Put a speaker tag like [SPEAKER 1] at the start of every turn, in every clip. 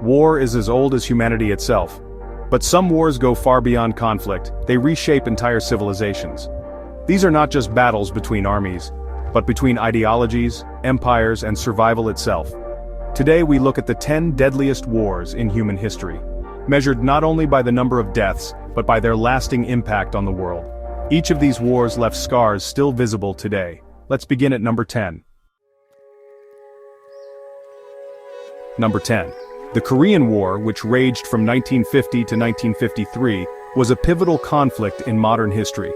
[SPEAKER 1] War is as old as humanity itself. But some wars go far beyond conflict, they reshape entire civilizations. These are not just battles between armies, but between ideologies, empires, and survival itself. Today we look at the 10 deadliest wars in human history, measured not only by the number of deaths, but by their lasting impact on the world. Each of these wars left scars still visible today. Let's begin at number 10. Number 10. The Korean War, which raged from 1950 to 1953, was a pivotal conflict in modern history.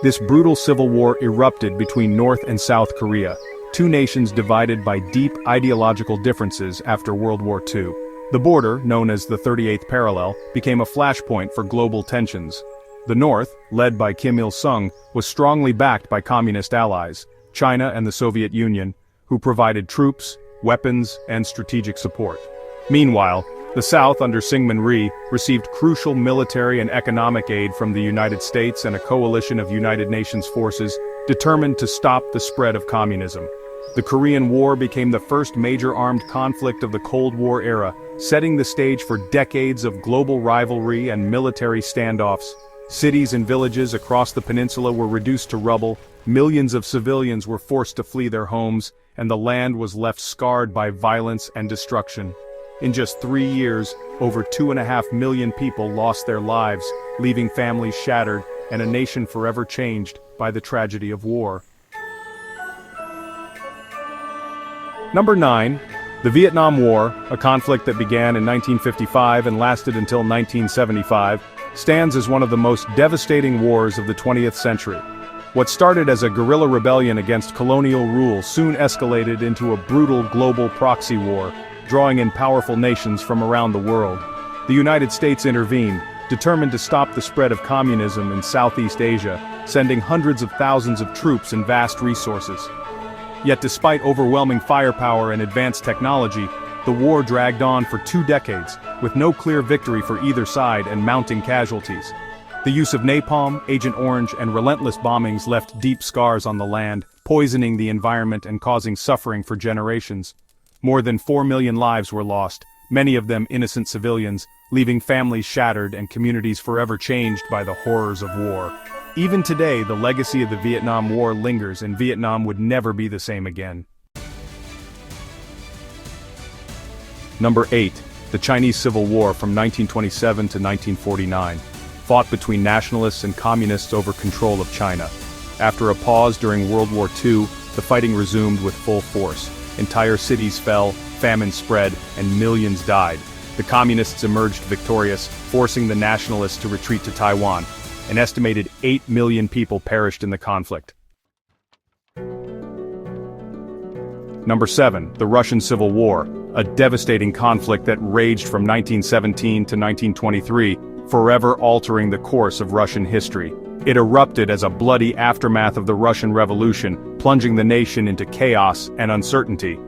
[SPEAKER 1] This brutal civil war erupted between North and South Korea, two nations divided by deep ideological differences after World War II. The border, known as the 38th parallel, became a flashpoint for global tensions. The North, led by Kim Il-sung, was strongly backed by communist allies, China and the Soviet Union, who provided troops, weapons, and strategic support. Meanwhile, the South under Syngman Rhee received crucial military and economic aid from the United States and a coalition of United Nations forces determined to stop the spread of communism. The Korean War became the first major armed conflict of the Cold War era, setting the stage for decades of global rivalry and military standoffs. Cities and villages across the peninsula were reduced to rubble, millions of civilians were forced to flee their homes, and the land was left scarred by violence and destruction. In just 3 years, over 2.5 million people lost their lives, leaving families shattered and a nation forever changed by the tragedy of war. Number 9. The Vietnam War, a conflict that began in 1955 and lasted until 1975, stands as one of the most devastating wars of the 20th century. What started as a guerrilla rebellion against colonial rule soon escalated into a brutal global proxy war, drawing in powerful nations from around the world. The United States intervened, determined to stop the spread of communism in Southeast Asia, sending hundreds of thousands of troops and vast resources. Yet despite overwhelming firepower and advanced technology, the war dragged on for 2 decades, with no clear victory for either side and mounting casualties. The use of napalm, Agent Orange, and relentless bombings left deep scars on the land, poisoning the environment and causing suffering for generations. More than 4 million lives were lost, many of them innocent civilians, leaving families shattered and communities forever changed by the horrors of war. Even today, the legacy of the Vietnam War lingers, and Vietnam would never be the same again. Number 8. The Chinese Civil War from 1927 to 1949, fought between nationalists and communists over control of China. After a pause during World War II, the fighting resumed with full force. Entire cities fell, famine spread, and millions died. The communists emerged victorious, forcing the nationalists to retreat to Taiwan. An estimated 8 million people perished in the conflict. Number 7. The Russian Civil War, a devastating conflict that raged from 1917 to 1923, forever altering the course of Russian history. It erupted as a bloody aftermath of the Russian Revolution, plunging the nation into chaos and uncertainty.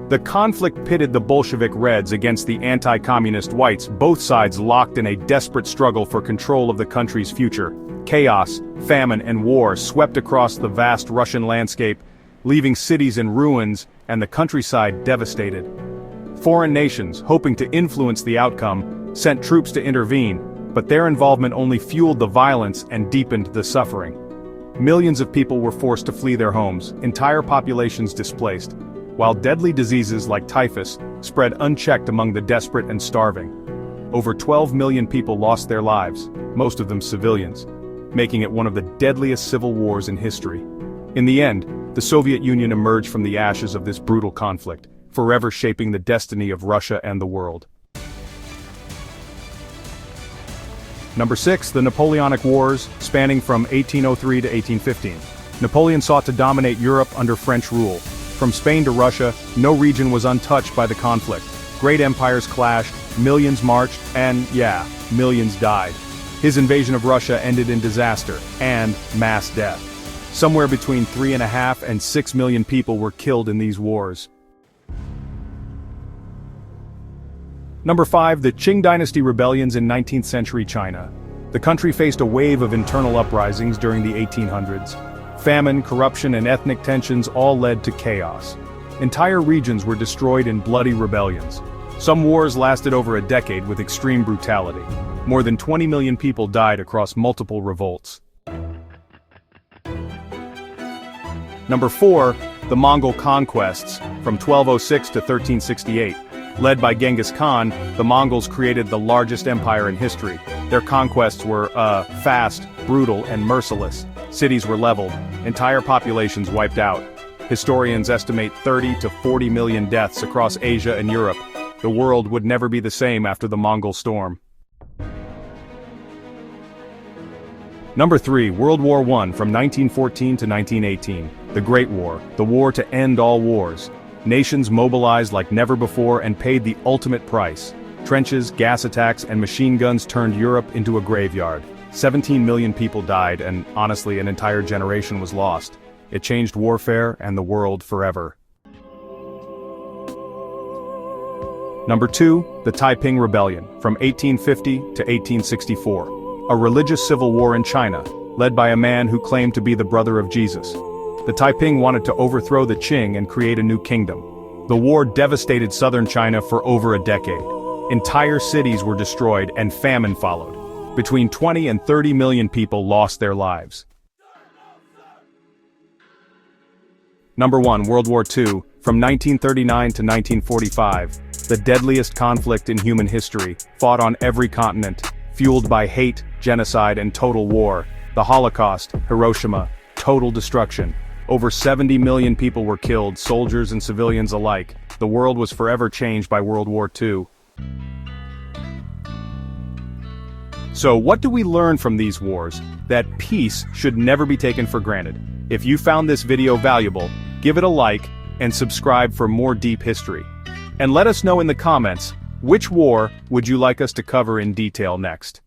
[SPEAKER 1] The conflict pitted the Bolshevik Reds against the anti-communist Whites, both sides locked in a desperate struggle for control of the country's future. Chaos, famine, and war swept across the vast Russian landscape, leaving cities in ruins and the countryside devastated. Foreign nations, hoping to influence the outcome, sent troops to intervene, but their involvement only fueled the violence and deepened the suffering. Millions of people were forced to flee their homes, entire populations displaced, while deadly diseases like typhus spread unchecked among the desperate and starving. Over 12 million people lost their lives, most of them civilians, making it one of the deadliest civil wars in history. In the end, the Soviet Union emerged from the ashes of this brutal conflict, forever shaping the destiny of Russia and the world. Number 6. The Napoleonic Wars, spanning from 1803 to 1815. Napoleon sought to dominate Europe under French rule. From Spain to Russia, no region was untouched by the conflict. Great empires clashed, millions marched, and, millions died. His invasion of Russia ended in disaster and mass death. Somewhere between 3.5 and 6 million people were killed in these wars. Number 5. The Qing Dynasty rebellions in 19th century China. The country faced a wave of internal uprisings during the 1800s. Famine, corruption, and ethnic tensions all led to chaos. Entire regions were destroyed in bloody rebellions. Some wars lasted over a decade with extreme brutality. More than 20 million people died across multiple revolts. Number 4, the Mongol conquests, from 1206 to 1368. Led by Genghis Khan, the Mongols created the largest empire in history. Their conquests were, fast, brutal, and merciless. Cities were leveled, entire populations wiped out. Historians estimate 30 to 40 million deaths across Asia and Europe. The world would never be the same after the Mongol storm. Number 3, World War I, from 1914 to 1918. The Great War, the war to end all wars. Nations mobilized like never before and paid the ultimate price. Trenches, gas attacks, and machine guns turned Europe into a graveyard. 17 million people died, and honestly, an entire generation was lost. It changed warfare and the world forever. Number 2, the Taiping Rebellion, from 1850 to 1864. A religious civil war in China, led by a man who claimed to be the brother of Jesus. The Taiping wanted to overthrow the Qing and create a new kingdom. The war devastated southern China for over a decade. Entire cities were destroyed and famine followed. Between 20 and 30 million people lost their lives. Number 1, World War II, from 1939 to 1945. The deadliest conflict in human history, fought on every continent, fueled by hate, genocide, and total war. The Holocaust, Hiroshima, total destruction. Over 70 million people were killed, soldiers and civilians alike. The world was forever changed by World War II. So what do we learn from these wars? That peace should never be taken for granted. If you found this video valuable, give it a like and subscribe for more deep history. And let us know in the comments, which war would you like us to cover in detail next?